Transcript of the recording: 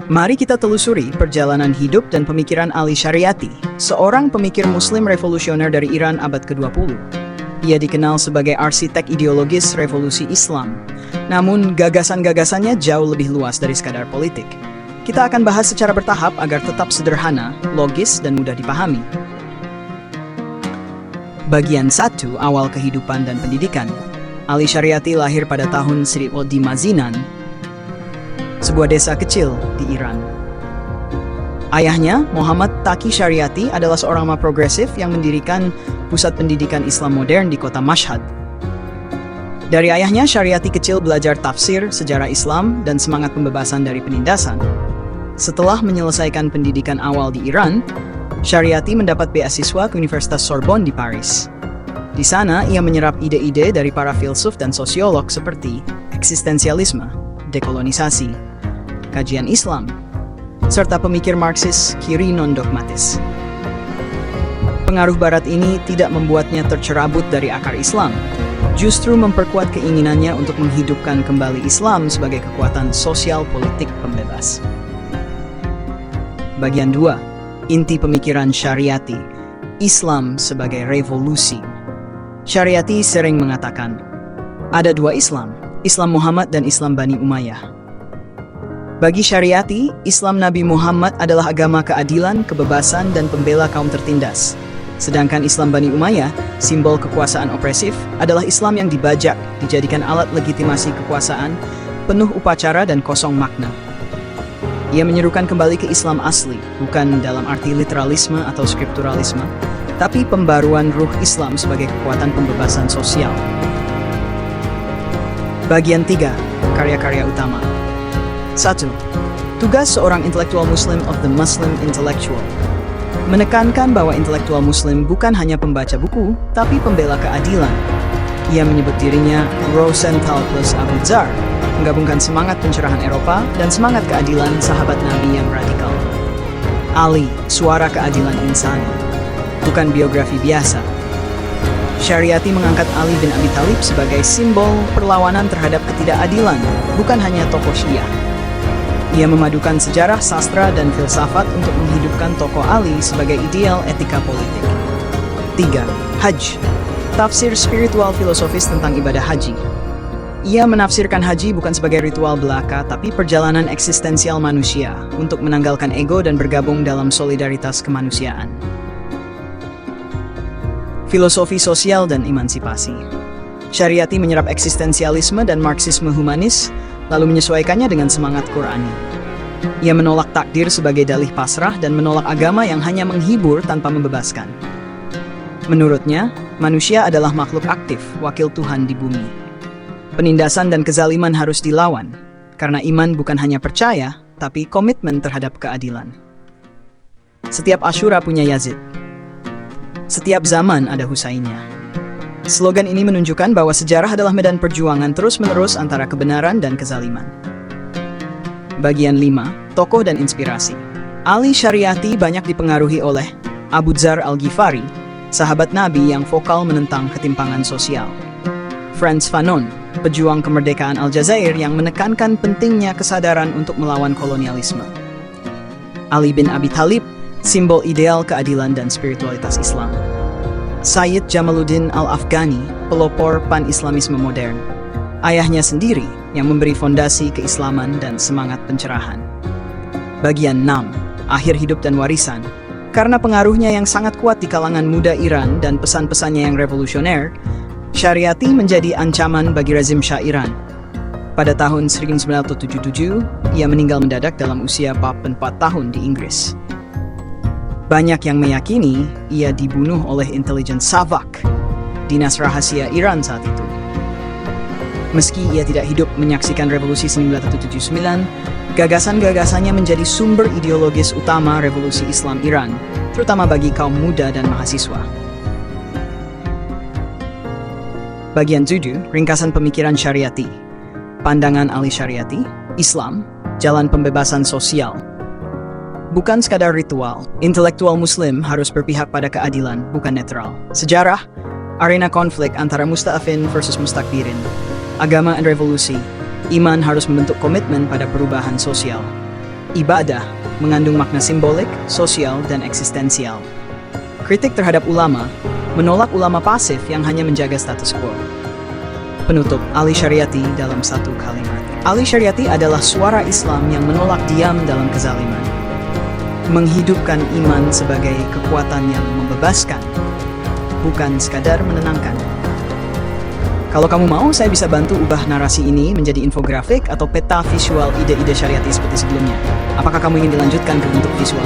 Mari kita telusuri perjalanan hidup dan pemikiran Ali Shariati, seorang pemikir Muslim revolusioner dari Iran abad ke-20. Ia dikenal sebagai arsitek ideologis revolusi Islam, namun gagasan-gagasannya jauh lebih luas dari sekadar politik. Kita akan bahas secara bertahap agar tetap sederhana, logis, dan mudah dipahami. Bagian 1, awal kehidupan dan pendidikan. Ali Shariati lahir pada tahun 1000 di Mazinan, sebuah desa kecil di Iran. Ayahnya, Muhammad Taqi Shariati, adalah seorang progresif yang mendirikan pusat pendidikan Islam modern di kota Mashhad. Dari ayahnya, Shariati kecil belajar tafsir, sejarah Islam, dan semangat pembebasan dari penindasan. Setelah menyelesaikan pendidikan awal di Iran, Shariati mendapat beasiswa ke Universitas Sorbonne di Paris. Di sana, ia menyerap ide-ide dari para filsuf dan sosiolog seperti eksistensialisme, dekolonisasi, kajian Islam, serta pemikir Marxis kiri non-dogmatis. Pengaruh Barat ini tidak membuatnya tercerabut dari akar Islam, justru memperkuat keinginannya untuk menghidupkan kembali Islam sebagai kekuatan sosial politik pembebas. Bagian 2, inti pemikiran Shariati, Islam sebagai revolusi. Shariati sering mengatakan, ada dua Islam, Islam Muhammad dan Islam Bani Umayyah. Bagi Shariati, Islam Nabi Muhammad adalah agama keadilan, kebebasan, dan pembela kaum tertindas. Sedangkan Islam Bani Umayyah, simbol kekuasaan opresif, adalah Islam yang dibajak, dijadikan alat legitimasi kekuasaan, penuh upacara dan kosong makna. Ia menyerukan kembali ke Islam asli, bukan dalam arti literalisme atau skripturalisme, tapi pembaruan ruh Islam sebagai kekuatan pembebasan sosial. Bagian 3, karya-karya utama. 1. Tugas seorang intelektual Muslim of the Muslim Intellectual. Menekankan bahwa intelektual Muslim bukan hanya pembaca buku, tapi pembela keadilan. Ia menyebut dirinya Rosenthal plus Abu Dzar, menggabungkan semangat pencerahan Eropa dan semangat keadilan sahabat Nabi yang radikal. Ali, suara keadilan insani, bukan biografi biasa. Shariati mengangkat Ali bin Abi Thalib sebagai simbol perlawanan terhadap ketidakadilan, bukan hanya tokoh Syiah. Ia memadukan sejarah, sastra, dan filsafat untuk menghidupkan tokoh Ali sebagai ideal etika politik. 3. Hajj, tafsir spiritual filosofis tentang ibadah haji. Ia menafsirkan haji bukan sebagai ritual belaka, tapi perjalanan eksistensial manusia untuk menanggalkan ego dan bergabung dalam solidaritas kemanusiaan. Filosofi sosial dan emansipasi. Shariati menyerap eksistensialisme dan Marxisme humanis, lalu menyesuaikannya dengan semangat Qur'ani. Ia menolak takdir sebagai dalih pasrah dan menolak agama yang hanya menghibur tanpa membebaskan. Menurutnya, manusia adalah makhluk aktif, wakil Tuhan di bumi. Penindasan dan kezaliman harus dilawan, karena iman bukan hanya percaya, tapi komitmen terhadap keadilan. Setiap Asyura punya Yazid. Setiap zaman ada Husainnya. Slogan ini menunjukkan bahwa sejarah adalah medan perjuangan terus-menerus antara kebenaran dan kezaliman. Bagian 5, tokoh dan inspirasi. Ali Shariati banyak dipengaruhi oleh Abu Dzar al-Ghifari, sahabat Nabi yang vokal menentang ketimpangan sosial. Frantz Fanon, pejuang kemerdekaan Aljazair yang menekankan pentingnya kesadaran untuk melawan kolonialisme. Ali bin Abi Thalib, simbol ideal keadilan dan spiritualitas Islam. Sayyid Jamaluddin al-Afghani, pelopor pan-Islamisme modern. Ayahnya sendiri yang memberi fondasi keislaman dan semangat pencerahan. Bagian 6, akhir hidup dan warisan. Karena pengaruhnya yang sangat kuat di kalangan muda Iran dan pesan-pesannya yang revolusioner, Shariati menjadi ancaman bagi rezim Shah Iran. Pada tahun 1977, ia meninggal mendadak dalam usia 44 tahun di Inggris. Banyak yang meyakini ia dibunuh oleh intelijen Savak, dinas rahasia Iran saat itu. Meski ia tidak hidup menyaksikan revolusi 1979, gagasan-gagasannya menjadi sumber ideologis utama revolusi Islam Iran, terutama bagi kaum muda dan mahasiswa. Bagian 7, ringkasan pemikiran Shariati. Pandangan Ali Shariati, Islam, jalan pembebasan sosial. Bukan sekadar ritual, intelektual Muslim harus berpihak pada keadilan, bukan netral. Sejarah, arena konflik antara musta'afin versus mustakbirin. Agama dan revolusi, iman harus membentuk komitmen pada perubahan sosial. Ibadah mengandung makna simbolik, sosial, dan eksistensial. Kritik terhadap ulama menolak ulama pasif yang hanya menjaga status quo. Penutup, Ali Syariati dalam satu kalimat. Ali Syariati adalah suara Islam yang menolak diam dalam kezaliman. Menghidupkan iman sebagai kekuatan yang membebaskan, bukan sekadar menenangkan. Kalau kamu mau, saya bisa bantu ubah narasi ini menjadi infografik atau peta visual ide-ide syariati seperti sebelumnya. Apakah kamu ingin dilanjutkan ke bentuk visual?